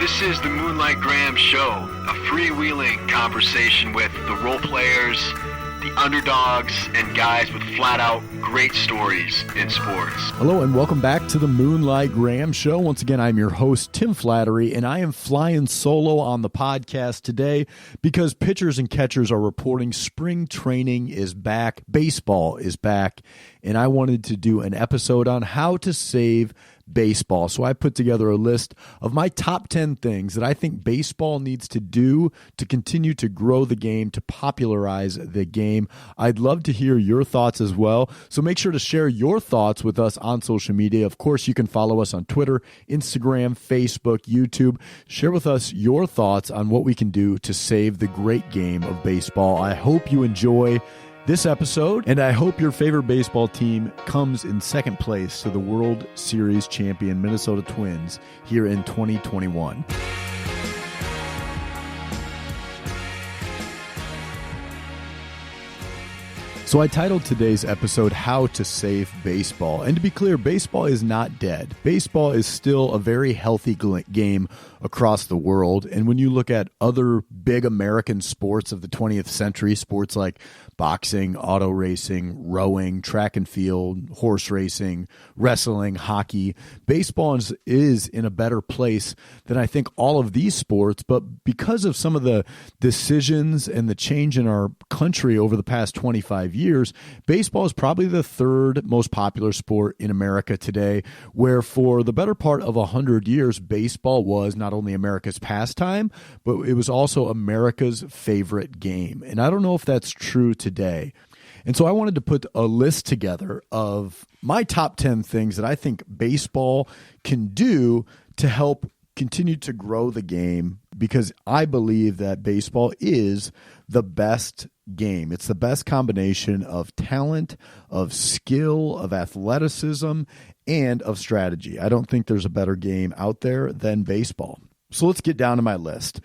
This is the Moonlight Graham Show, a freewheeling conversation with the role players, the underdogs, and guys with flat-out great stories in sports. Hello and welcome back to the Moonlight Graham Show. Once again, I'm your host, Tim Flattery, and I am flying solo on the podcast today because pitchers and catchers are reporting spring training is back, baseball is back, and I wanted to do an episode on how to save baseball. So I put together a list of my top 10 things that I think baseball needs to do to continue to grow the game, to popularize the game. I'd love to hear your thoughts as well. So make sure to share your thoughts with us on social media. Of course, you can follow us on Twitter, Instagram, Facebook, YouTube. Share with us your thoughts on what we can do to save the great game of baseball. I hope you enjoy this episode, and I hope your favorite baseball team comes in second place to the World Series champion Minnesota Twins here in 2021. So I titled today's episode, How to Save Baseball. And to be clear, baseball is not dead. Baseball is still a very healthy game across the world. And when you look at other big American sports of the 20th century, sports like boxing, auto racing, rowing, track and field, horse racing, wrestling, hockey, baseball is in a better place than I think all of these sports. But because of some of the decisions and the change in our country over the past 25 years, baseball is probably the third most popular sport in America today, where for the better part of 100 years, baseball was not only America's pastime, but it was also America's favorite game. And I don't know if that's true today. And so I wanted to put a list together of my top 10 things that I think baseball can do to help continue to grow the game, because I believe that baseball is the best game. It's the best combination of talent, of skill, of athleticism, and of strategy. I don't think there's a better game out there than baseball. So let's get down to my list.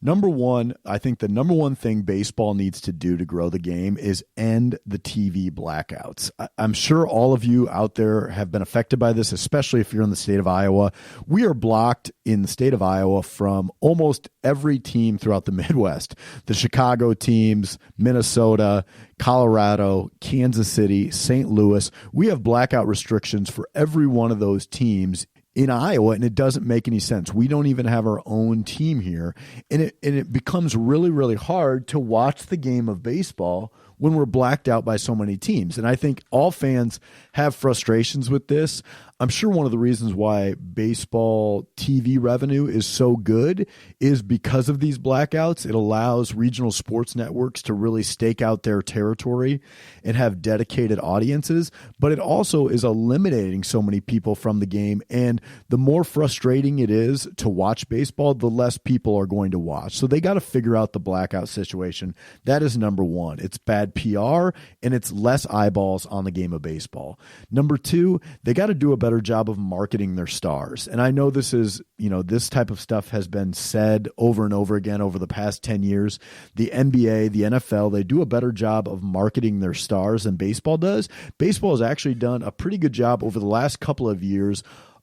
Number one, I think the number one thing baseball needs to do to grow the game is end the TV blackouts. I'm sure all of you out there have been affected by this, especially if you're in the state of Iowa. We are blocked in the state of Iowa from almost every team throughout the Midwest. The Chicago teams, Minnesota, Colorado, Kansas City, St. Louis. We have blackout restrictions for every one of those teams in Iowa, and it doesn't make any sense. We don't even have our own team here, and it becomes really, really hard to watch the game of baseball when we're blacked out by so many teams. And I think all fans have frustrations with this. I'm sure one of the reasons why baseball TV revenue is so good is because of these blackouts. It allows regional sports networks to really stake out their territory and have dedicated audiences, but it also is eliminating so many people from the game. And the more frustrating it is to watch baseball, the less people are going to watch. So they got to figure out the blackout situation. That is number one. It's bad PR, and it's less eyeballs on the game of baseball. Number two, they got to do a better job of marketing their stars. And I know this is, this type of stuff has been said over and over again over the past 10 years. The NBA, the NFL, they do a better job of marketing their stars than baseball does. Baseball has actually done a pretty good job over the last couple of years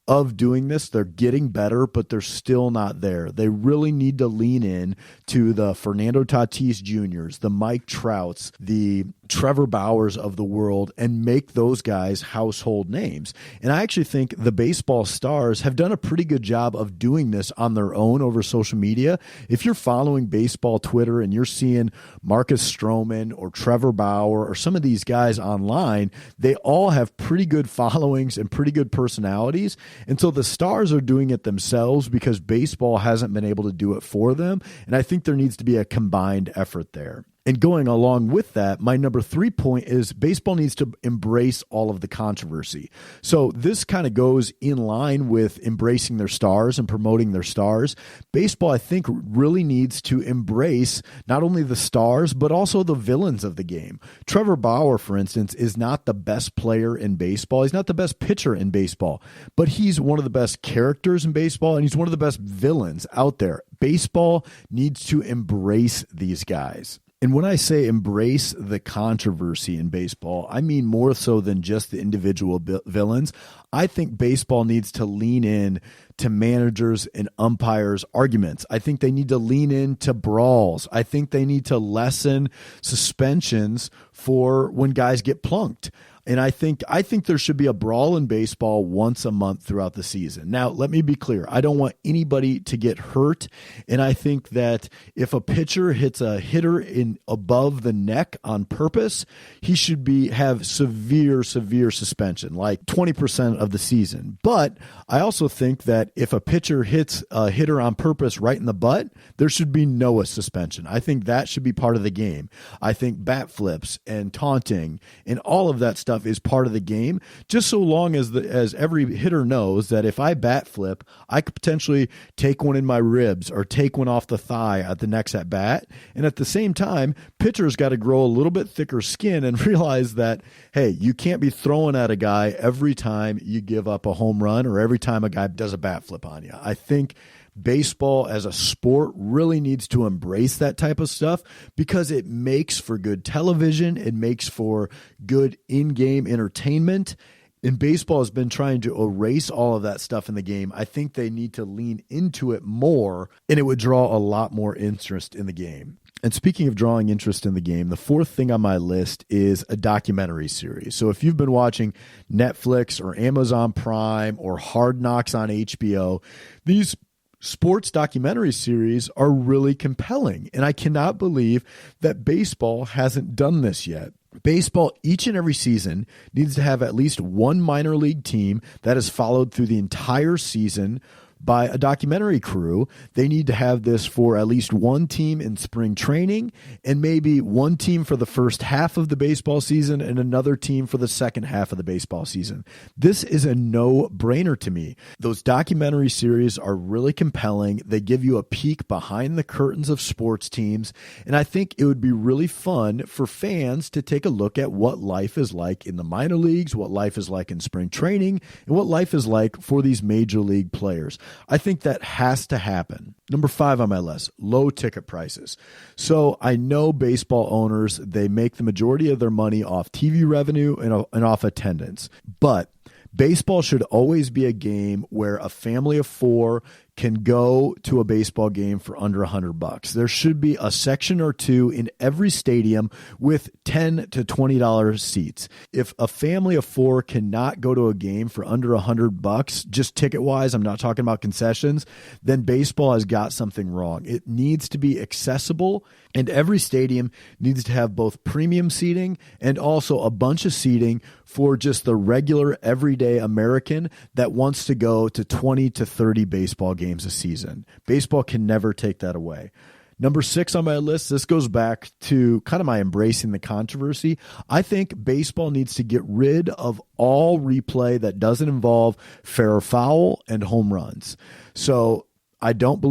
of doing this. They're getting better, but they're still not there. They really need to lean in to the Fernando Tatis Jr.'s, the Mike Trouts, the Trevor Bauers of the world, and make those guys household names. And I actually think the baseball stars have done a pretty good job of doing this on their own over social media. If you're following baseball Twitter and you're seeing Marcus Stroman or Trevor Bauer or some of these guys online, they all have pretty good followings and pretty good personalities. And so the stars are doing it themselves because baseball hasn't been able to do it for them. And I think there needs to be a combined effort there. And going along with that, my number 3 point is baseball needs to embrace all of the controversy. So this kind of goes in line with embracing their stars and promoting their stars. Baseball, I think, really needs to embrace not only the stars, but also the villains of the game. Trevor Bauer, for instance, is not the best player in baseball. He's not the best pitcher in baseball, but he's one of the best characters in baseball, and he's one of the best villains out there. Baseball needs to embrace these guys. And when I say embrace the controversy in baseball, I mean more so than just the individual villains. I think baseball needs to lean in to managers and umpires' arguments. I think they need to lean into brawls. I think they need to lessen suspensions for when guys get plunked. And I think there should be a brawl in baseball once a month throughout the season. Now, let me be clear. I don't want anybody to get hurt. And I think that if a pitcher hits a hitter in above the neck on purpose, he should have severe suspension, like 20% of the season. But I also think that if a pitcher hits a hitter on purpose right in the butt, there should be no suspension. I think that should be part of the game. I think bat flips and taunting and all of that stuff is part of the game, just so long as every hitter knows that if I bat flip, I could potentially take one in my ribs or take one off the thigh at the next at bat. And at the same time, pitchers got to grow a little bit thicker skin and realize that, hey, you can't be throwing at a guy every time you give up a home run or every time a guy does a bat flip on you. I think baseball as a sport really needs to embrace that type of stuff because it makes for good television. It makes for good in-game entertainment. And baseball has been trying to erase all of that stuff in the game. I think they need to lean into it more, and it would draw a lot more interest in the game. And speaking of drawing interest in the game, the fourth thing on my list is a documentary series. So if you've been watching Netflix or Amazon Prime or Hard Knocks on HBO, these sports documentary series are really compelling. And I cannot believe that baseball hasn't done this yet. Baseball, each and every season, needs to have at least one minor league team that is followed through the entire season by a documentary crew. They need to have this for at least one team in spring training and maybe one team for the first half of the baseball season and another team for the second half of the baseball season. This is a no-brainer to me. Those documentary series are really compelling. They give you a peek behind the curtains of sports teams, and I think it would be really fun for fans to take a look at what life is like in the minor leagues, what life is like in spring training, and what life is like for these major league players. I think that has to happen. Number 5 on my list, low ticket prices. So I know baseball owners, they make the majority of their money off TV revenue and off attendance. But baseball should always be a game where a family of 4 can go to a baseball game for under $100. There should be a section or two in every stadium with $10 to $20 seats. If a family of 4 cannot go to a game for under $100, just ticket wise, I'm not talking about concessions, then baseball has got something wrong. It needs to be accessible, and every stadium needs to have both premium seating and also a bunch of seating for just the regular everyday American that wants to go to 20 to 30 baseball games a season. Baseball can never take that away. Number 6 on my list, this goes back to kind of my embracing the controversy. I think baseball needs to get rid of all replay that doesn't involve fair or foul and home runs. So I don't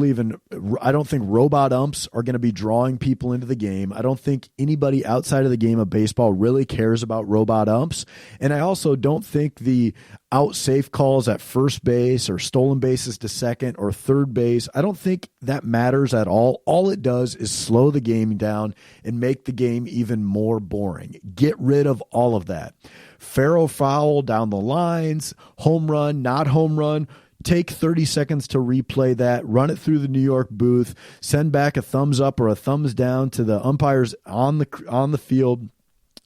think robot umps are going to be drawing people into the game. I don't think anybody outside of the game of baseball really cares about robot umps. And I also don't think the out safe calls at first base or stolen bases to second or third base, I don't think that matters at all. All it does is slow the game down and make the game even more boring. Get rid of all of that. Fair or foul down the lines, home run, not home run. Take 30 seconds to replay that, run it through the New York booth, send back a thumbs up or a thumbs down to the umpires on the field,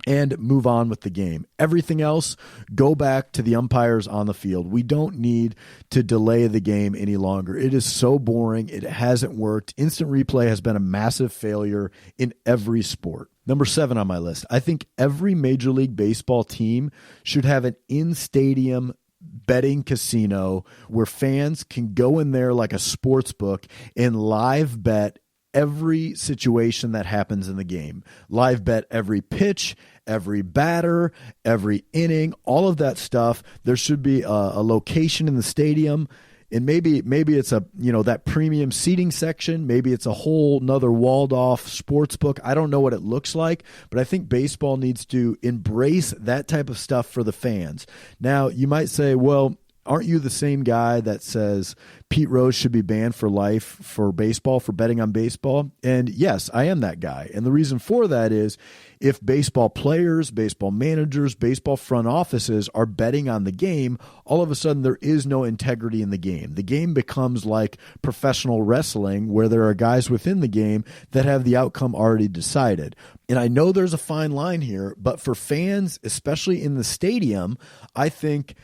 and move on with the game. Everything else, go back to the umpires on the field. We don't need to delay the game any longer. It is so boring. It hasn't worked. Instant replay has been a massive failure in every sport. Number 7 on my list, I think every Major League Baseball team should have an in-stadium betting casino where fans can go in there like a sports book and live bet every situation that happens in the game. Live bet every pitch, every batter, every inning, all of that stuff. There should be a location in the stadium. And maybe it's that premium seating section. Maybe it's a whole nother walled off sports book. I don't know what it looks like, but I think baseball needs to embrace that type of stuff for the fans. Now, you might say, well, aren't you the same guy that says Pete Rose should be banned for life for baseball, for betting on baseball? And yes, I am that guy. And the reason for that is if baseball players, baseball managers, baseball front offices are betting on the game, all of a sudden there is no integrity in the game. The game becomes like professional wrestling where there are guys within the game that have the outcome already decided. And I know there's a fine line here, but for fans, especially in the stadium, I think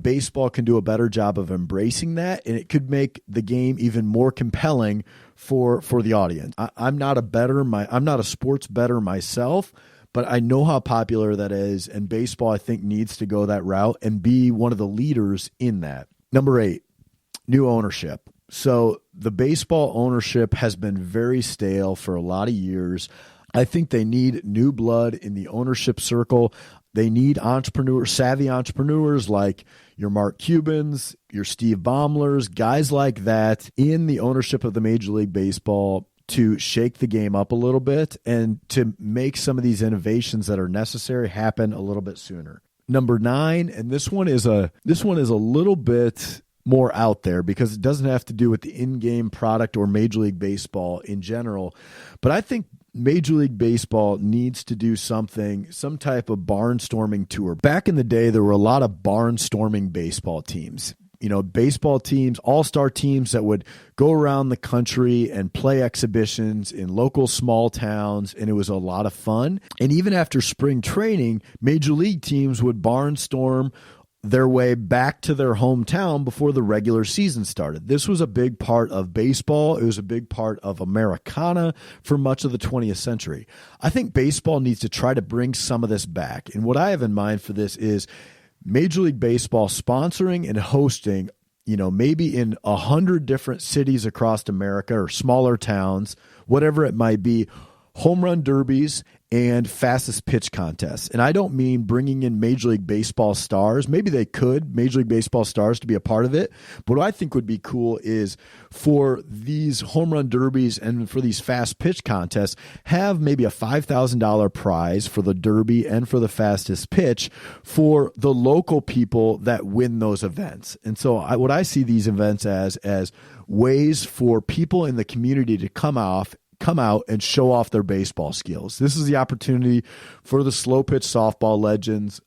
baseball can do a better job of embracing that, and it could make the game even more compelling for the audience. I'm not a sports bettor myself, but I know how popular that is, and baseball, I think, needs to go that route and be one of the leaders in that. Number 8, new ownership. So the baseball ownership has been very stale for a lot of years. I think they need new blood in the ownership circle. They need savvy entrepreneurs like your Mark Cubans, your Steve Baumlers, guys like that in the ownership of the Major League Baseball to shake the game up a little bit and to make some of these innovations that are necessary happen a little bit sooner. Number 9, and this one is a little bit more out there because it doesn't have to do with the in-game product or Major League Baseball in general, but I think Major League Baseball needs to do some type of barnstorming tour. Back in the day, there were a lot of barnstorming baseball teams. Baseball teams, all-star teams that would go around the country and play exhibitions in local small towns, and it was a lot of fun. And even after spring training, Major League teams would barnstorm their way back to their hometown before the regular season started. This was a big part of baseball. It was a big part of Americana for much of the 20th century. I think baseball needs to try to bring some of this back. And what I have in mind for this is Major League Baseball sponsoring and hosting, maybe in 100 different cities across America or smaller towns, whatever it might be, home run derbies and fastest pitch contests. And I don't mean bringing in Major League Baseball stars. Maybe they could, Major League Baseball stars, to be a part of it. But what I think would be cool is for these home run derbies and for these fast pitch contests, have maybe a $5,000 prize for the derby and for the fastest pitch for the local people that win those events. And so what I see these events as ways for people in the community to come out and show off their baseball skills. This is the opportunity for the slow pitch softball legends,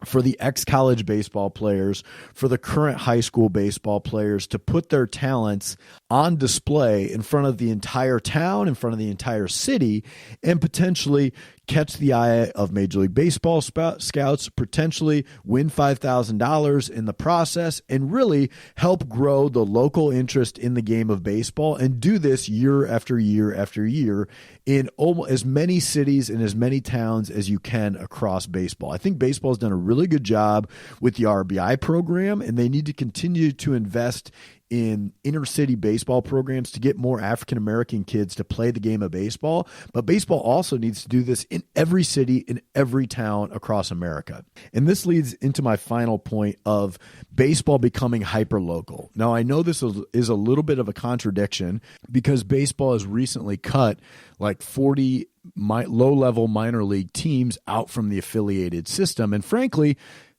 for the ex-college baseball players, for the current high school baseball players to put their talents on display in front of the entire town, in front of the entire city, and potentially catch the eye of Major League Baseball scouts, potentially win $5,000 in the process, and really help grow the local interest in the game of baseball, and do this year after year after year in almost as many cities and as many towns as you can across baseball. I think baseball has done a really good job with the RBI program, and they need to continue to invest in inner city baseball programs to get more African-American kids to play the game of baseball. But baseball also needs to do this in every city, in every town across America. And this leads into my final point of baseball becoming hyper-local. Now, I know this is a little bit of a contradiction because baseball has recently cut like 40 low-level minor league teams out from the affiliated system. And frankly,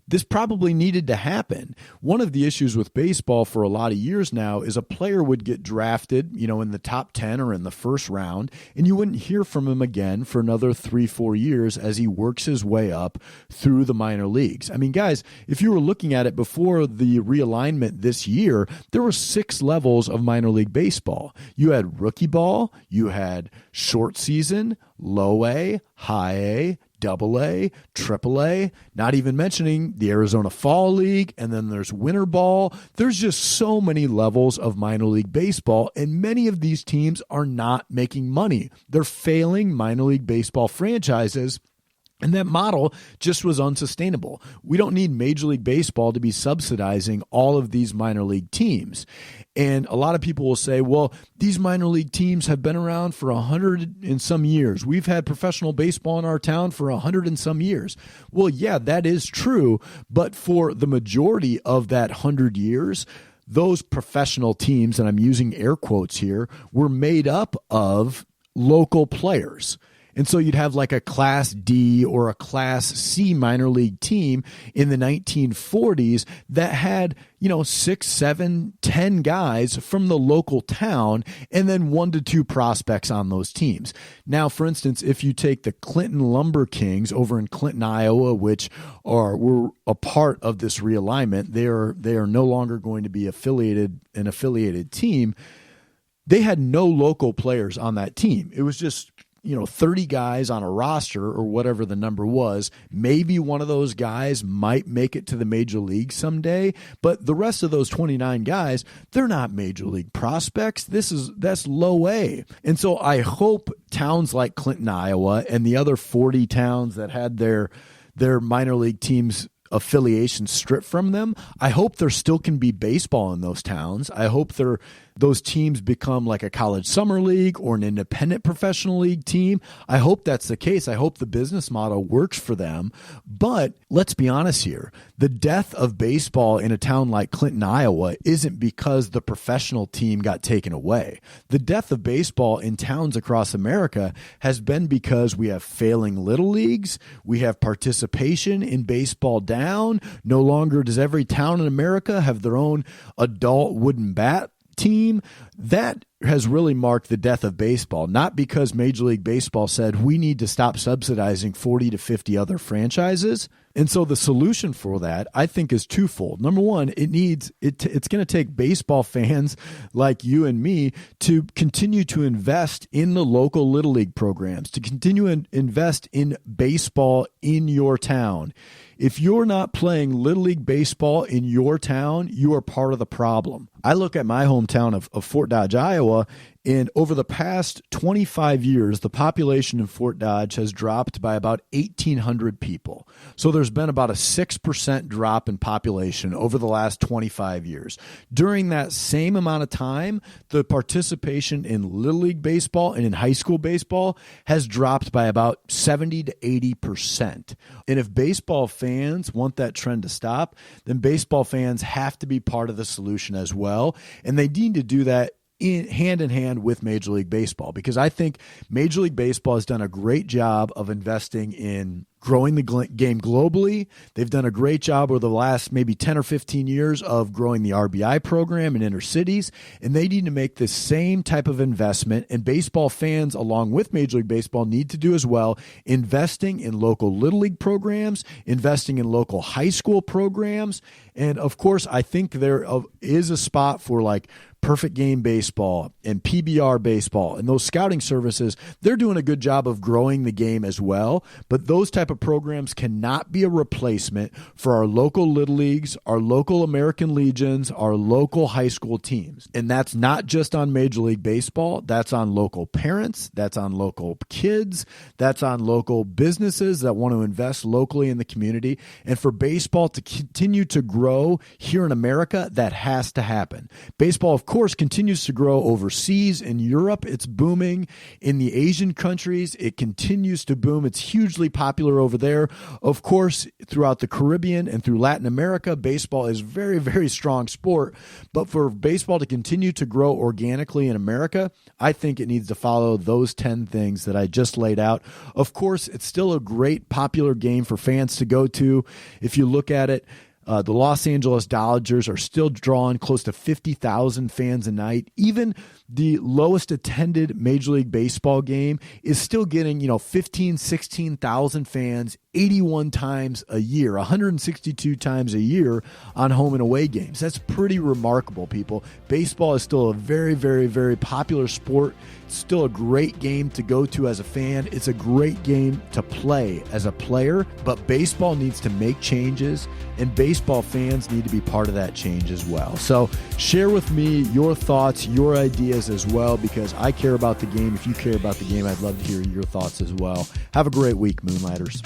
this probably needed to happen. One of the issues with baseball for a lot of years now is a player would get drafted, in the top 10 or in the first round, and you wouldn't hear from him again for another 3-4 years as he works his way up through the minor leagues. I mean, guys, if you were looking at it before the realignment this year, there were 6 levels of minor league baseball. You had rookie ball, you had short season, low A, high A, Double A, Triple A, not even mentioning the Arizona Fall League, and then there's Winter Ball. There's just so many levels of minor league baseball, and many of these teams are not making money. They're failing minor league baseball franchises, and that model just was unsustainable. We don't need Major League Baseball to be subsidizing all of these minor league teams. And a lot of people will say, well, these minor league teams have been around for 100 and some years. We've had professional baseball in our town for 100 and some years. Well, yeah, that is true. But for the majority of that 100 years, those professional teams, and I'm using air quotes here, were made up of local players. And so you'd have like a Class D or a Class C minor league team in the 1940s that had, 6, 7, 10 guys from the local town and then 1 to 2 prospects on those teams. Now, for instance, if you take the Clinton Lumber Kings over in Clinton, Iowa, which were a part of this realignment, they are no longer going to be an affiliated team. They had no local players on that team. It was just 30 guys on a roster or whatever the number was. Maybe one of those guys might make it to the major league someday, but the rest of those 29 guys, they're not major league prospects. That's low A. And so I hope towns like Clinton, Iowa, and the other 40 towns that had their minor league teams affiliation stripped from them, I hope there still can be baseball in those towns. I hope those teams become like a college summer league or an independent professional league team. I hope that's the case. I hope the business model works for them. But let's be honest here. The death of baseball in a town like Clinton, Iowa isn't because the professional team got taken away. The death of baseball in towns across America has been because we have failing little leagues. We have participation in baseball down. No longer does every town in America have their own adult wooden bat team. That has really marked the death of baseball, not because Major League Baseball said we need to stop subsidizing 40 to 50 other franchises. And so the solution for that, I think, is twofold. Number one, it's going to take baseball fans like you and me to continue to invest in the local Little League programs, to continue to invest in baseball in your town. If you're not playing Little League baseball in your town, you are part of the problem. I look at my hometown of Fort Dodge, Iowa, and over the past 25 years, the population in Fort Dodge has dropped by about 1,800 people. So there's been about a 6% drop in population over the last 25 years. During that same amount of time, the participation in Little League baseball and in high school baseball has dropped by about 70 to 80%. And if baseball fans want that trend to stop, then baseball fans have to be part of the solution as well. And they need to do that hand in hand with Major League Baseball, because I think Major League Baseball has done a great job of investing in growing the game globally. They've done a great job over the last maybe 10 or 15 years of growing the RBI program in inner cities, and they need to make the same type of investment, and baseball fans, along with Major League Baseball, need to do as well, investing in local Little League programs, investing in local high school programs, and of course, I think there is a spot for like Perfect Game Baseball and PBR Baseball and those scouting services. They're doing a good job of growing the game as well, but those type of programs cannot be a replacement for our local Little Leagues, our local American Legions, our local high school teams. And that's not just on Major League Baseball. That's on local parents. That's on local kids. That's on local businesses that want to invest locally in the community. And for baseball to continue to grow here in America, that has to happen. Baseball, of course, continues to grow overseas. In Europe, it's booming. In the Asian countries, it continues to boom. It's hugely popular over there. Of course, throughout the Caribbean and through Latin America, baseball is very, very strong sport. But for baseball to continue to grow organically in America, I think it needs to follow those 10 things that I just laid out. Of course, it's still a great popular game for fans to go to. If you look at it, the Los Angeles Dodgers are still drawing close to 50,000 fans a night. Even the lowest attended Major League Baseball game is still getting, 15, 16,000 fans 81 times a year, 162 times a year on home and away games. That's pretty remarkable, people. Baseball is still a very, very, very popular sport. It's still a great game to go to as a fan. It's a great game to play as a player, but baseball needs to make changes, and baseball fans need to be part of that change as well. So share with me your thoughts, your ideas as well, because I care about the game. If you care about the game, I'd love to hear your thoughts as well. Have a great week, Moonlighters.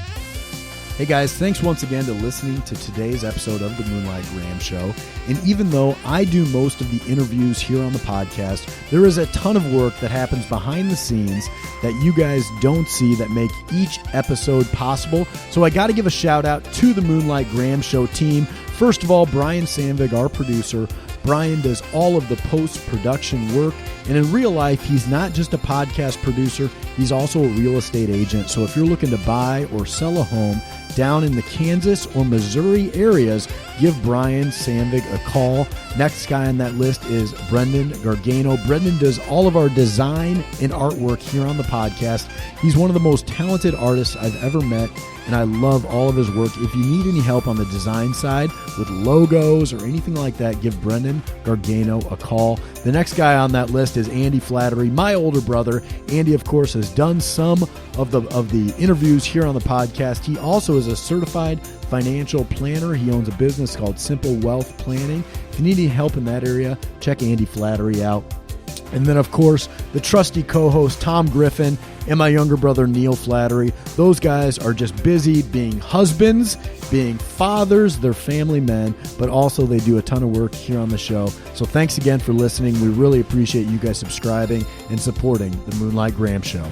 Hey guys, thanks once again to listening to today's episode of the Moonlight Graham Show. And even though I do most of the interviews here on the podcast, there is a ton of work that happens behind the scenes that you guys don't see that make each episode possible. So I got to give a shout out to the Moonlight Graham Show team. First of all, Brian Sandvig, our producer. Brian does all of the post-production work. And in real life, he's not just a podcast producer, he's also a real estate agent. So if you're looking to buy or sell a home down in the Kansas or Missouri areas, give Brian Sandvig a call. Next guy on that list is Brendan Gargano. Brendan does all of our design and artwork here on the podcast. He's one of the most talented artists I've ever met, and I love all of his work. If you need any help on the design side with logos or anything like that, give Brendan Gargano a call. The next guy on that list is Andy Flattery, my older brother. Andy, of course, has done some of the interviews here on the podcast. He also is a certified financial planner. He owns a business called Simple Wealth Planning. If you need any help in that area, check Andy Flattery out. And then, of course, the trusty co-host Tom Griffin and my younger brother Neil Flattery. Those guys are just busy being husbands, being fathers, they're family men, but also they do a ton of work here on the show. So thanks again for listening. We really appreciate you guys subscribing and supporting the Moonlight Graham Show.